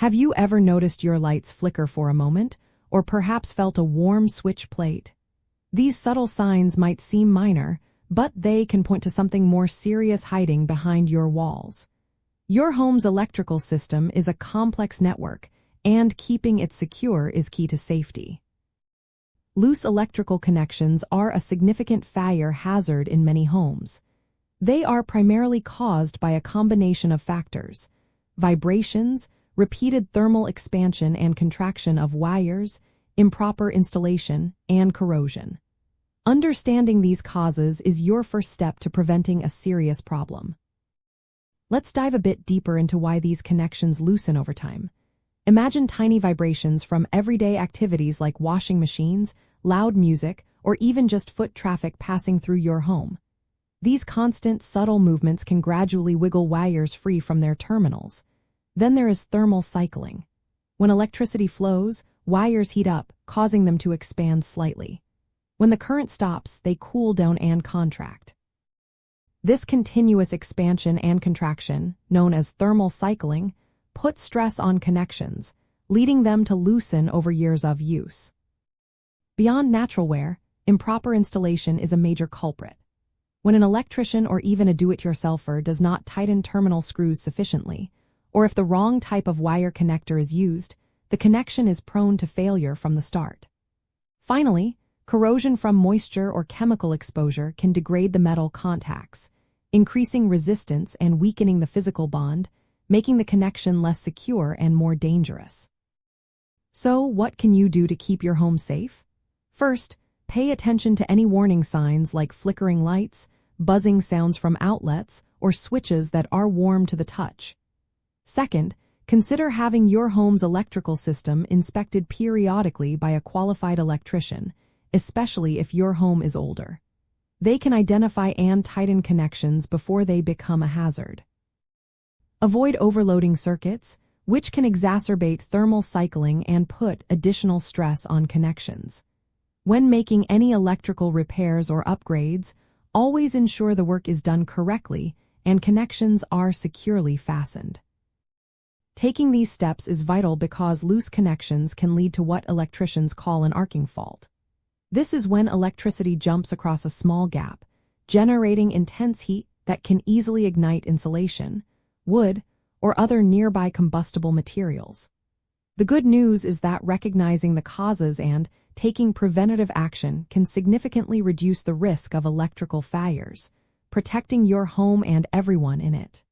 Have you ever noticed your lights flicker for a moment, or perhaps felt a warm switch plate? These subtle signs might seem minor, but they can point to something more serious hiding behind your walls. Your home's electrical system is a complex network, and keeping it secure is key to safety. Loose electrical connections are a significant fire hazard in many homes. They are primarily caused by a combination of factors: vibrations, repeated thermal expansion and contraction of wires, improper installation, and corrosion. Understanding these causes is your first step to preventing a serious problem. Let's dive a bit deeper into why these connections loosen over time. Imagine tiny vibrations from everyday activities like washing machines, loud music, or even just foot traffic passing through your home. These constant, subtle movements can gradually wiggle wires free from their terminals. Then there is thermal cycling. When electricity flows, wires heat up, causing them to expand slightly. When the current stops, they cool down and contract. This continuous expansion and contraction, known as thermal cycling, puts stress on connections, leading them to loosen over years of use. Beyond natural wear, improper installation is a major culprit. When an electrician or even a do-it-yourselfer does not tighten terminal screws sufficiently, or if the wrong type of wire connector is used, the connection is prone to failure from the start. Finally, corrosion from moisture or chemical exposure can degrade the metal contacts, increasing resistance and weakening the physical bond, making the connection less secure and more dangerous. So, what can you do to keep your home safe? First, pay attention to any warning signs like flickering lights, buzzing sounds from outlets, or switches that are warm to the touch. Second, consider having your home's electrical system inspected periodically by a qualified electrician, especially if your home is older. They can identify and tighten connections before they become a hazard. Avoid overloading circuits, which can exacerbate thermal cycling and put additional stress on connections. When making any electrical repairs or upgrades, always ensure the work is done correctly and connections are securely fastened. Taking these steps is vital because loose connections can lead to what electricians call an arcing fault. This is when electricity jumps across a small gap, generating intense heat that can easily ignite insulation, wood, or other nearby combustible materials. The good news is that recognizing the causes and taking preventative action can significantly reduce the risk of electrical fires, protecting your home and everyone in it.